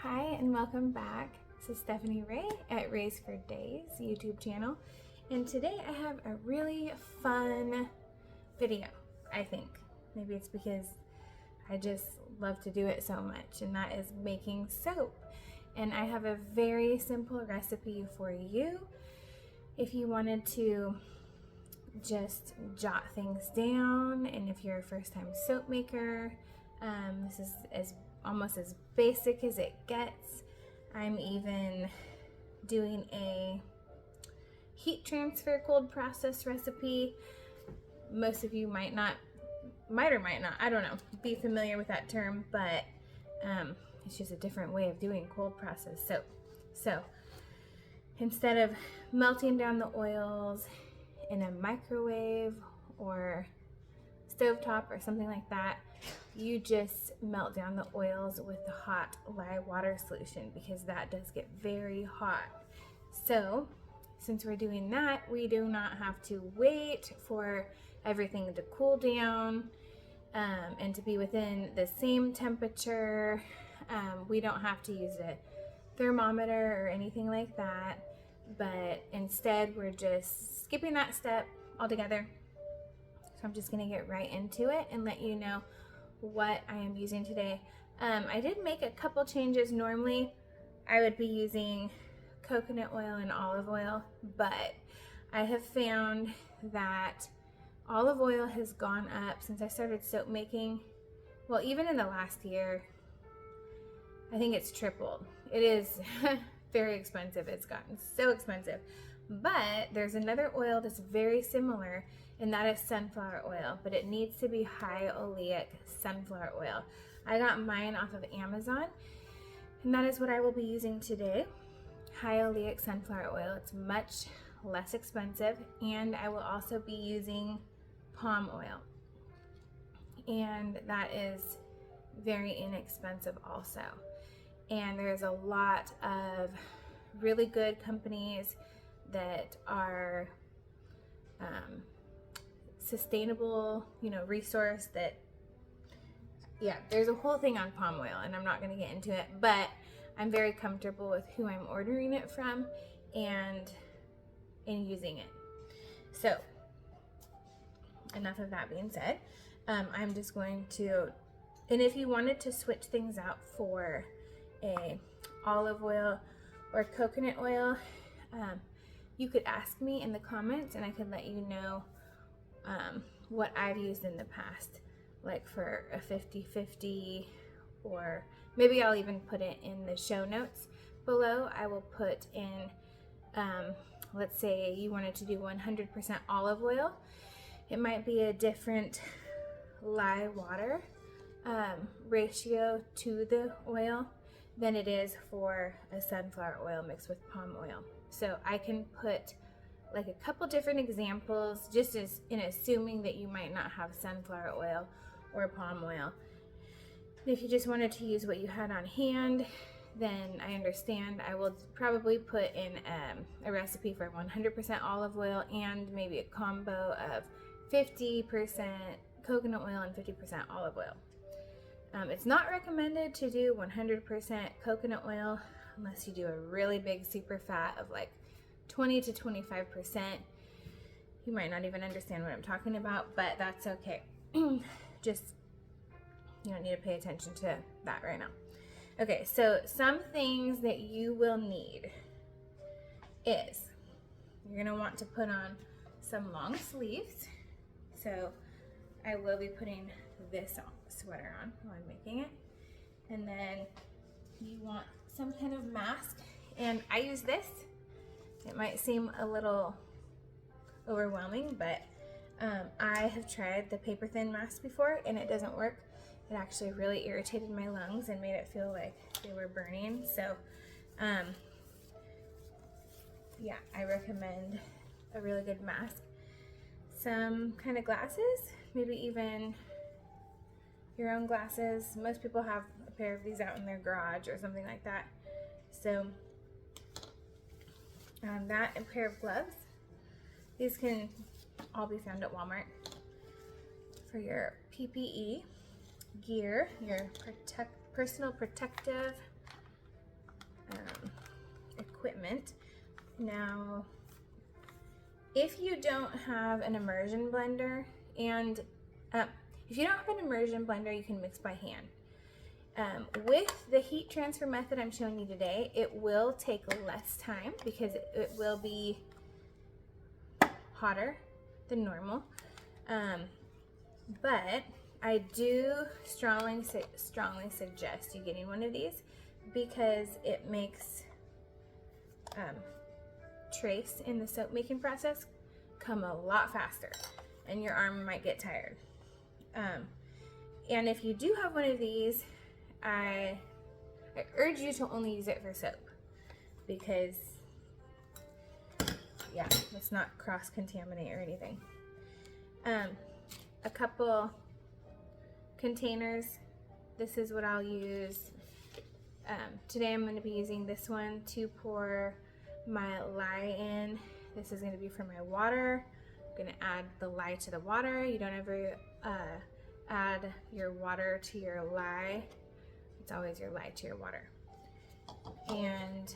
Hi and welcome back to Stephanie Ray at Rays for Days YouTube channel. And today I have a really fun video, I think. Maybe it's because I just love to do it so much, and that is making soap. And I have a very simple recipe for you if you wanted to just jot things down, and if you're a first-time soap maker, this is almost as basic as it gets. I'm even doing a heat transfer cold process recipe. Most of you might or might not, I don't know, be familiar with that term, but it's just a different way of doing cold process soap. So instead of melting down the oils in a microwave or stovetop or something like that, you just melt down the oils with the hot lye water solution, because that does get very hot. So since we're doing that, we do not have to wait for everything to cool down and to be within the same temperature. We don't have to use a thermometer or anything like that, but instead we're just skipping that step altogether. So I'm just gonna get right into it and let you know what I am using today. I did make a couple changes. Normally I would be using coconut oil and olive oil, but I have found that olive oil has gone up since I started soap making. Well, even in the last year, I think it's tripled. It is very expensive. It's gotten so expensive. But there's another oil that's very similar, and that is sunflower oil, but it needs to be high oleic sunflower oil. I got mine off of Amazon, and that is what I will be using today. High oleic sunflower oil. It's much less expensive, and I will also be using palm oil, and that is very inexpensive also. And there's a lot of really good companies that are sustainable, resource that, there's a whole thing on palm oil, and I'm not going to get into it, but I'm very comfortable with who I'm ordering it from and in using it. So enough of that being said, I'm just going to, and if you wanted to switch things out for a olive oil or coconut oil, you could ask me in the comments and I could let you know what I've used in the past, like for a 50-50, or maybe I'll even put it in the show notes below. I will put in, let's say you wanted to do 100% olive oil. It might be a different lye water ratio to the oil than it is for a sunflower oil mixed with palm oil. So I can put like a couple different examples, just as in assuming that you might not have sunflower oil or palm oil. If you just wanted to use what you had on hand, then I understand. I will probably put in a recipe for 100% olive oil and maybe a combo of 50% coconut oil and 50% olive oil. It's not recommended to do 100% coconut oil unless you do a really big super fat of like 20 to 25%. You might not even understand what I'm talking about, but that's okay. Just, you don't need to pay attention to that right now. Okay, so some things that you will need is you're gonna want to put on some long sleeves. So I will be putting this sweater on while I'm making it. And then you want some kind of mask, and I use this. It might seem a little overwhelming, but I have tried the paper thin mask before and it doesn't work. It actually really irritated my lungs and made it feel like they were burning. So yeah, I recommend a really good mask. Some kind of glasses, maybe even your own glasses. Most people have a pair of these out in their garage or something like that. So that, and a pair of gloves. These can all be found at Walmart. For your PPE gear, your personal protective equipment. Now, if you don't have an immersion blender, and if you don't have an immersion blender, you can mix by hand. With the heat transfer method I'm showing you today, it will take less time because it will be hotter than normal. But I do strongly suggest you getting one of these because it makes trace in the soap making process come a lot faster, and your arm might get tired. And if you do have one of these, I urge you to only use it for soap because, yeah, let's not cross-contaminate or anything. A couple containers. This is what I'll use. Today I'm going to be using this one to pour my lye in. This is going to be for my water. I'm going to add the lye to the water. You don't ever add your water to your lye. It's always your lye to your water. And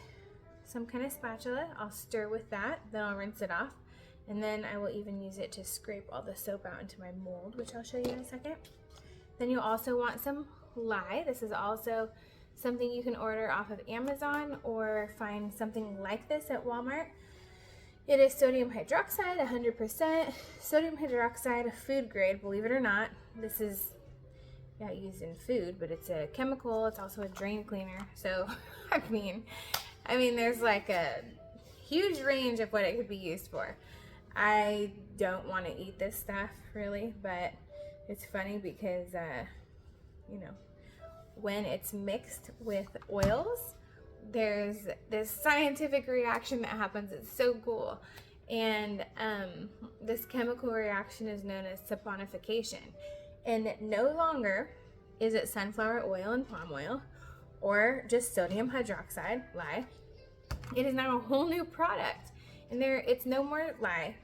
some kind of spatula. I'll stir with that, then I'll rinse it off. And then I will even use it to scrape all the soap out into my mold, which I'll show you in a second. Then you'll also want some lye. This is also something you can order off of Amazon or find something like this at Walmart. It is sodium hydroxide, 100%. Sodium hydroxide, food grade, believe it or not. This is used in food, but it's a chemical. It's also a drain cleaner. So, I mean, there's like a huge range of what it could be used for. I don't want to eat this stuff really, but it's funny because, you know, when it's mixed with oils, there's this scientific reaction that happens. It's so cool. And this chemical reaction is known as saponification. And no longer is it sunflower oil and palm oil or just sodium hydroxide, lye. It is now a whole new product. And it's no more lye,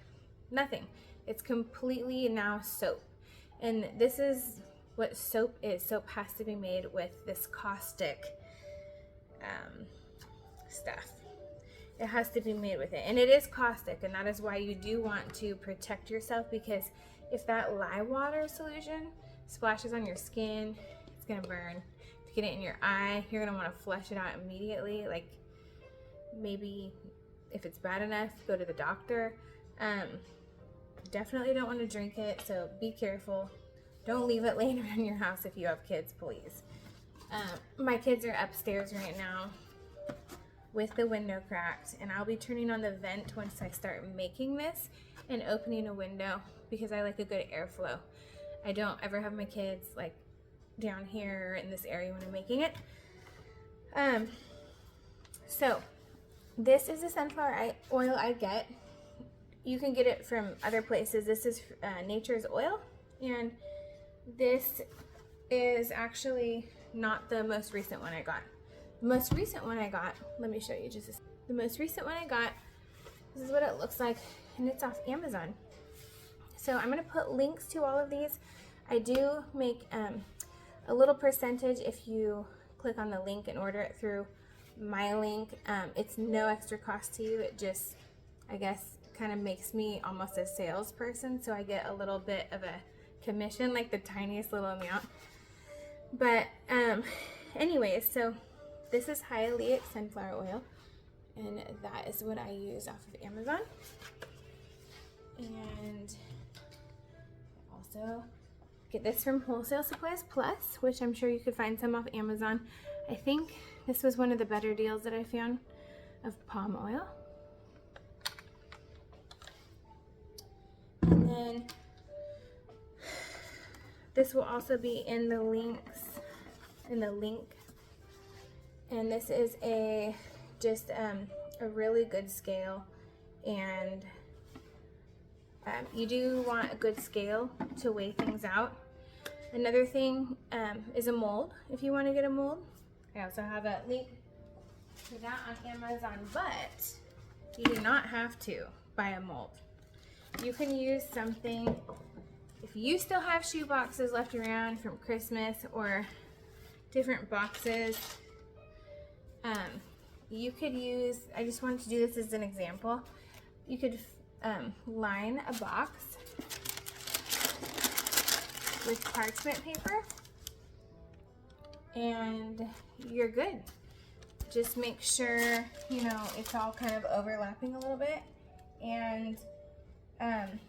nothing. It's completely now soap. And this is what soap is. Soap has to be made with this caustic stuff. It has to be made with it. And it is caustic, and that is why you do want to protect yourself, because if that lye water solution splashes on your skin, it's gonna burn. If you get it in your eye, you're gonna wanna flush it out immediately. Like, maybe if it's bad enough, go to the doctor. Definitely don't want to drink it, so be careful. Don't leave it laying around your house if you have kids, please. My kids are upstairs right now with the window cracked, and I'll be turning on the vent once I start making this and opening a window because I like a good airflow. I don't ever have my kids like down here in this area when I'm making it. So this is the sunflower oil I get. You can get it from other places. This is Nature's Oil, and this is actually not the most recent one I got. The most recent one I got, let me show you just this. The most recent one I got, this is what it looks like, and it's off Amazon. So I'm gonna put links to all of these. I do make a little percentage if you click on the link and order it through my link. It's no extra cost to you. It just, I guess, kind of makes me almost a salesperson, so I get a little bit of a commission, like the tiniest little amount. But anyways, so this is hyaluronic sunflower oil, and that is what I use off of Amazon. And also get this from Wholesale Supplies Plus, which I'm sure you could find some off Amazon. I think this was one of the better deals that I found of palm oil. And then this will also be in the link. And this is just a really good scale, and you do want a good scale to weigh things out. Another thing is a mold, if you want to get a mold. I also have a link to that on Amazon, but you do not have to buy a mold. You can use something, if you still have shoe boxes left around from Christmas or different boxes, you could use, I just wanted to do this as an example, you could line a box with parchment paper and you're good. Just make sure, you know, it's all kind of overlapping a little bit, and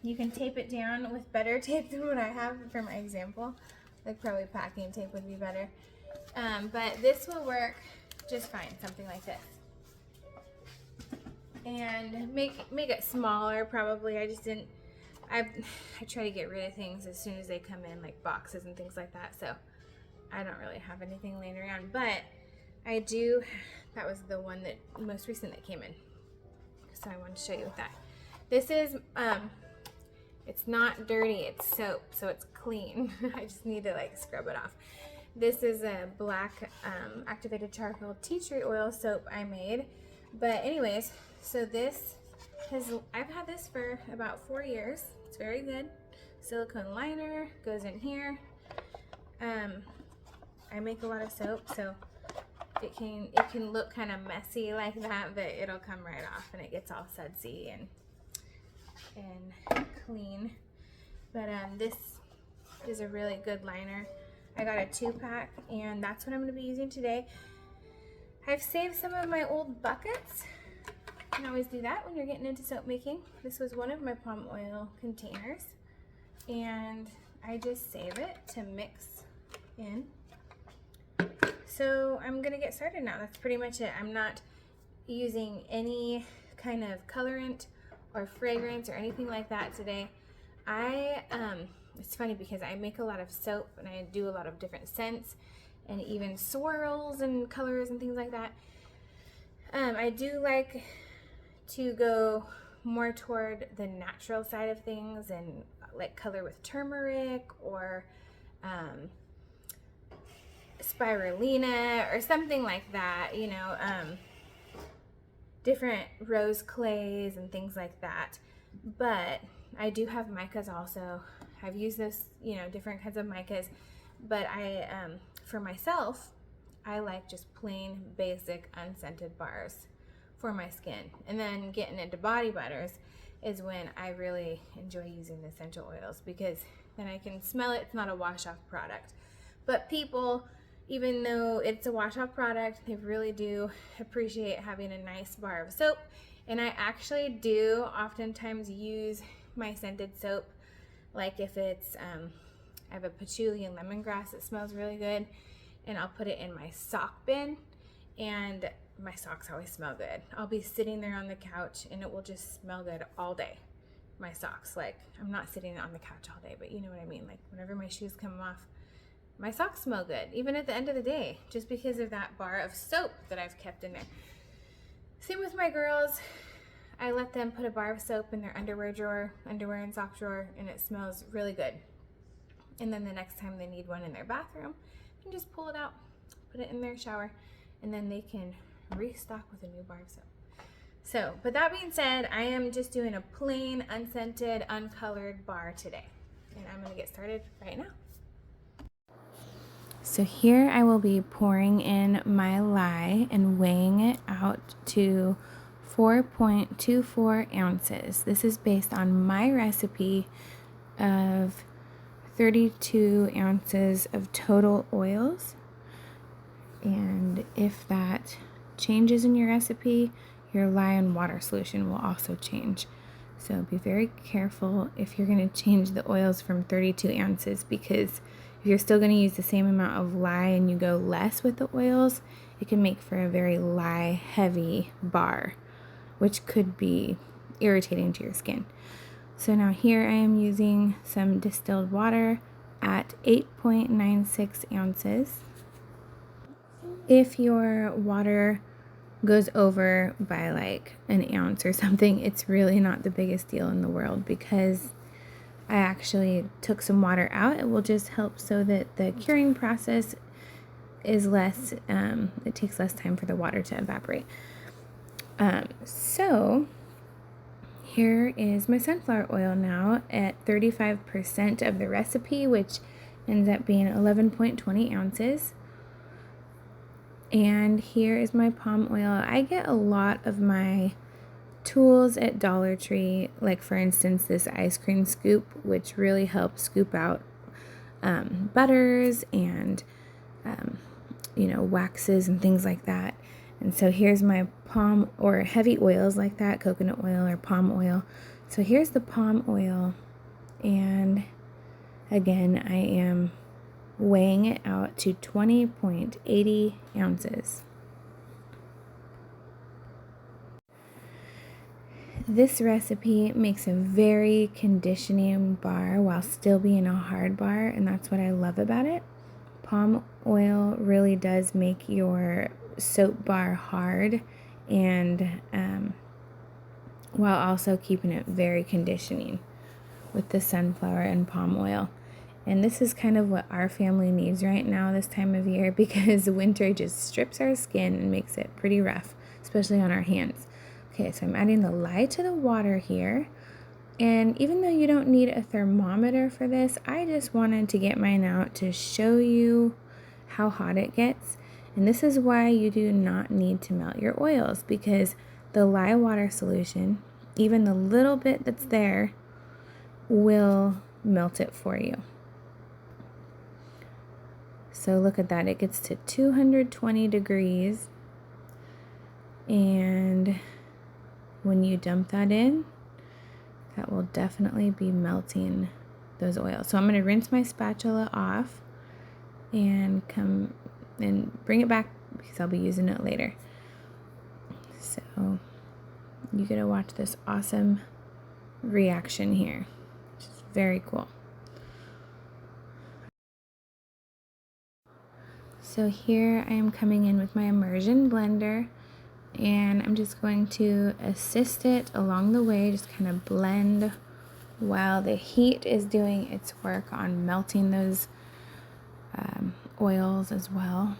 you can tape it down with better tape than what I have for my example. Like probably packing tape would be better. But this will work just fine, something like this. And make it smaller probably. I just didn't, I try to get rid of things as soon as they come in, like boxes and things like that. So I don't really have anything laying around, but I do, that was the one that most recent that came in. So I wanted to show you with that. This is, it's not dirty, it's soap, so it's clean. I just need to like scrub it off. This is a black activated charcoal tea tree oil soap I made. But anyways, so this has, I've had this for about 4 years. It's very good. Silicone liner goes in here. I make a lot of soap, so it can look kind of messy like that, but it'll come right off and it gets all sudsy and clean. But this is a really good liner. I got a 2-pack and that's what I'm going to be using today. I've saved some of my old buckets. You can always do that when you're getting into soap making. This was one of my palm oil containers and I just save it to mix in. So I'm gonna get started now. That's pretty much it. I'm not using any kind of colorant or fragrance or anything like that today. It's funny because I make a lot of soap and I do a lot of different scents and even swirls and colors and things like that. I do like to go more toward the natural side of things and like color with turmeric or spirulina or something like that, you know, different rose clays and things like that. But I do have micas also. I've used this, you know, different kinds of micas, but for myself, I like just plain basic unscented bars for my skin. And then getting into body butters is when I really enjoy using the essential oils because then I can smell it. It's not a wash-off product. But people, even though it's a wash-off product, they really do appreciate having a nice bar of soap. And I actually do oftentimes use my scented soap, like if it's, I have a patchouli and lemongrass that smells really good, and I'll put it in my sock bin, and my socks always smell good. I'll be sitting there on the couch and it will just smell good all day. My socks, like I'm not sitting on the couch all day, but you know what I mean? Like whenever my shoes come off, my socks smell good, even at the end of the day, just because of that bar of soap that I've kept in there. Same with my girls. I let them put a bar of soap in their underwear drawer, underwear and sock drawer, and it smells really good. And then the next time they need one in their bathroom, you can just pull it out, put it in their shower, and then they can restock with a new bar of soap. So, but that being said, I am just doing a plain, unscented, uncolored bar today. And I'm gonna get started right now. So here I will be pouring in my lye and weighing it out to 4.24 ounces. This is based on my recipe of 32 ounces of total oils. And if that changes in your recipe, your lye and water solution will also change. So be very careful if you're going to change the oils from 32 ounces, because if you're still going to use the same amount of lye and you go less with the oils, it can make for a very lye heavy bar, which could be irritating to your skin. So now here I am using some distilled water at 8.96 ounces. If your water goes over by like an ounce or something, it's really not the biggest deal in the world, because I actually took some water out. It will just help so that the curing process is less, it takes less time for the water to evaporate. So here is my sunflower oil now at 35% of the recipe, which ends up being 11.20 ounces. And here is my palm oil. I get a lot of my tools at Dollar Tree, like for instance this ice cream scoop, which really helps scoop out butters and waxes and things like that. And so here's my palm or heavy oils like that, coconut oil or palm oil. So here's the palm oil, and again I am weighing it out to 20.80 ounces. This recipe makes a very conditioning bar while still being a hard bar, and that's what I love about it. Palm oil really does make your soap bar hard, and while also keeping it very conditioning with the sunflower and palm oil. And this is kind of what our family needs right now this time of year, because winter just strips our skin and makes it pretty rough, especially on our hands. Okay, so I'm adding the lye to the water here. And even though you don't need a thermometer for this, I just wanted to get mine out to show you how hot it gets. And this is why you do not need to melt your oils, because the lye water solution, even the little bit that's there, will melt it for you. So look at that, it gets to 220 degrees, and when you dump that in, that will definitely be melting those oils. So I'm going to rinse my spatula off and come and bring it back because I'll be using it later. So you get to watch this awesome reaction here, which is very cool. So here I am coming in with my immersion blender, and I'm just going to assist it along the way, just kind of blend while the heat is doing its work on melting those oils as well.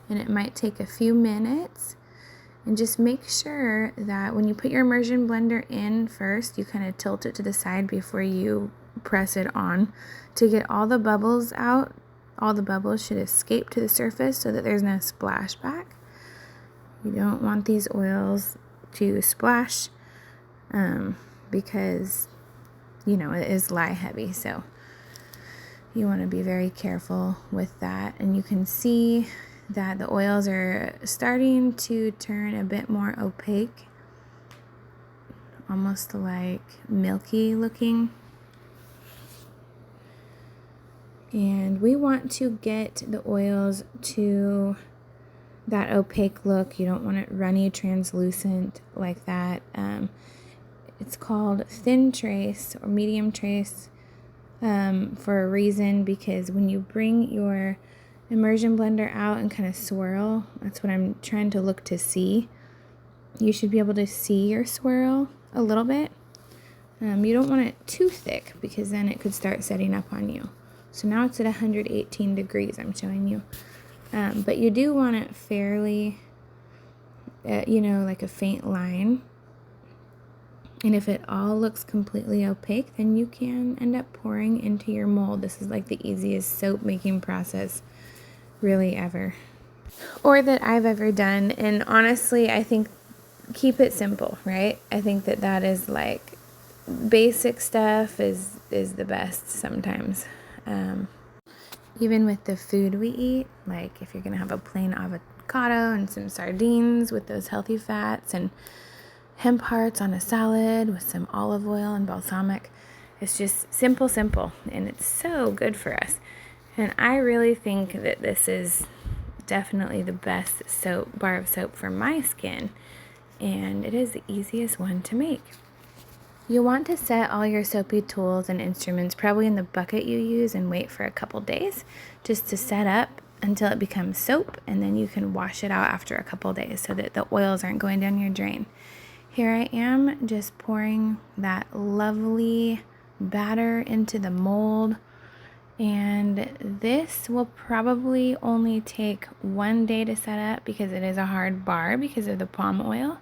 And it might take a few minutes, and just make sure that when you put your immersion blender in first, you kind of tilt it to the side before you press it on to get all the bubbles out. All the bubbles should escape to the surface so that there's no splashback. You don't want these oils to splash because, it is lye heavy. So you want to be very careful with that. And you can see that the oils are starting to turn a bit more opaque, almost like milky looking. And we want to get the oils to that opaque look. You don't want it runny, translucent like that. It's called thin trace or medium trace for a reason, because when you bring your immersion blender out and kind of swirl, that's what I'm trying to look to see. You should be able to see your swirl a little bit. You don't want it too thick because then it could start setting up on you. So now it's at 118 degrees, I'm showing you. But you do want it fairly, like a faint line. And if it all looks completely opaque, then you can end up pouring into your mold. This is like the easiest soap making process really ever, or that I've ever done. And honestly, I think keep it simple, right? I think that is like basic stuff is the best sometimes. Even with the food we eat, like if you're gonna have a plain avocado and some sardines with those healthy fats and hemp hearts on a salad with some olive oil and balsamic, it's just simple, and it's so good for us. And I really think that this is definitely the best bar of soap for my skin, and it is the easiest one to make. You'll want to set all your soapy tools and instruments probably in the bucket you use and wait for a couple days just to set up until it becomes soap, and then you can wash it out after a couple days so that the oils aren't going down your drain. Here I am just pouring that lovely batter into the mold, and this will probably only take 1 day to set up because it is a hard bar because of the palm oil,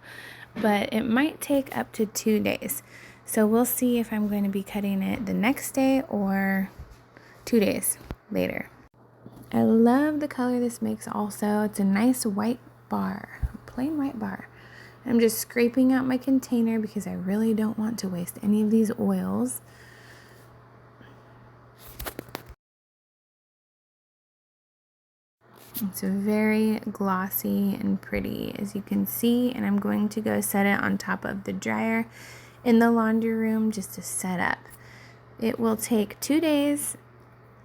but it might take up to 2 days. So we'll see if I'm going to be cutting it the next day or 2 days. later. I love the color this makes also. It's a nice white bar, a plain white bar. I'm just scraping out my container because I really don't want to waste any of these oils. It's very glossy and pretty, as you can see, and I'm going to go set it on top of the dryer in the laundry room just to set up. It will take 2 days,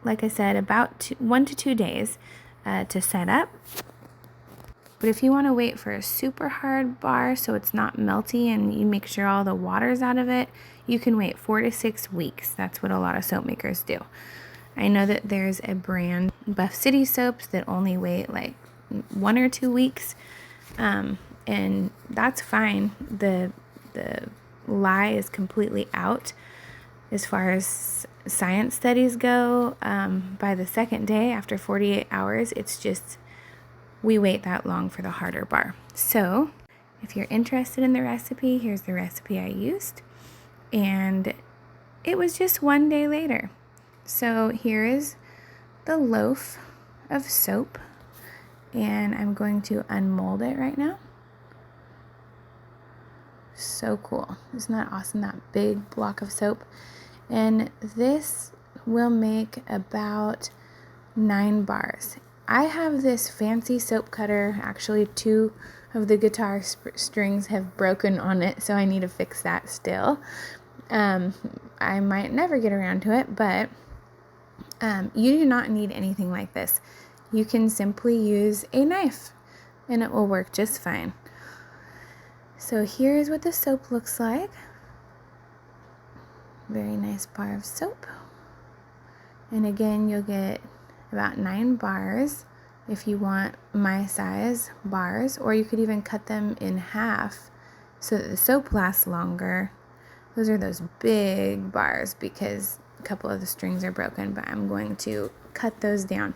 like I said, about 1 to 2 days to set up. But if you want to wait for a super hard bar so it's not melty and you make sure all the water's out of it, you can wait 4 to 6 weeks. That's what a lot of soap makers do. I know that there's a brand, Buff City soaps, that only wait like 1 or 2 weeks, and that's fine. The lie is completely out as far as science studies go. By the second day, after 48 hours, it's just we wait that long for the harder bar. So if you're interested in the recipe, here's the recipe I used, and it was just 1 day later. So here is the loaf of soap, and I'm going to unmold it right now. So cool. Isn't that awesome, that big block of soap? And this will make about 9 bars. I have this fancy soap cutter. Actually, 2 of the guitar strings have broken on it, so I need to fix that still. I might never get around to it, but you do not need anything like this. You can simply use a knife and it will work just fine. So here's what the soap looks like. Very nice bar of soap. And again, you'll get about 9 bars if you want my size bars, or you could even cut them in half so that the soap lasts longer. Those are those big bars because a couple of the strings are broken, but I'm going to cut those down.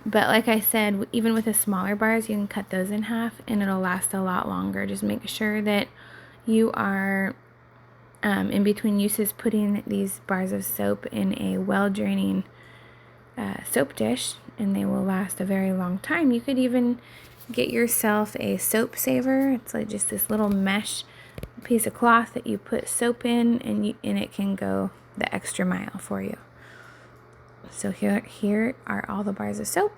But like I said, even with the smaller bars, you can cut those in half and it'll last a lot longer. Just make sure that you are in between uses putting these bars of soap in a well-draining soap dish, and they will last a very long time. You could even get yourself a soap saver. It's like just this little mesh piece of cloth that you put soap in, and it can go the extra mile for you. So here are all the bars of soap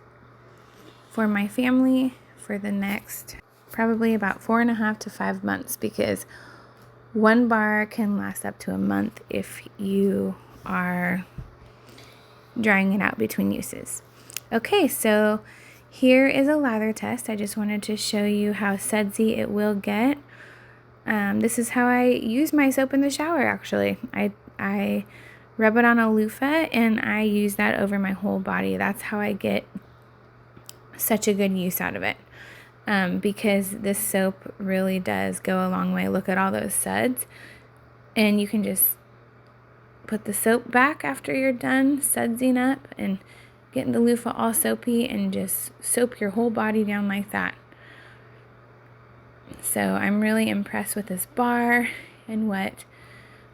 for my family for the next probably about 4.5 to 5 months, because 1 bar can last up to a month if you are drying it out between uses. Okay, so here is a lather test. I just wanted to show you how sudsy it will get. This is how I use my soap in the shower, actually. I rub it on a loofah and I use that over my whole body. That's how I get such a good use out of it. Because this soap really does go a long way. Look at all those suds. And you can just put the soap back after you're done sudsing up and getting the loofah all soapy and just soap your whole body down like that. So I'm really impressed with this bar and what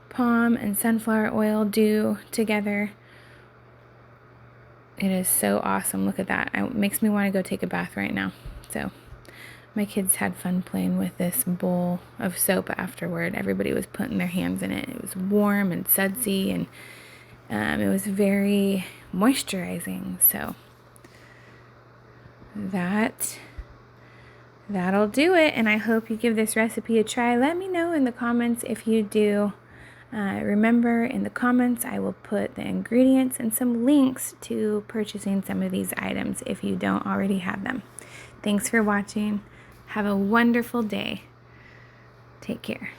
palm and sunflower oil do together. It is so awesome. Look at that. It makes me want to go take a bath right now. So my kids had fun playing with this bowl of soap afterward. Everybody was putting their hands in it. It was warm and sudsy, and it was very moisturizing. So that'll do it, and I hope you give this recipe a try. Let me know in the comments if you do. Remember, in the comments I will put the ingredients and some links to purchasing some of these items if you don't already have them. Thanks for watching. Have a wonderful day. Take care.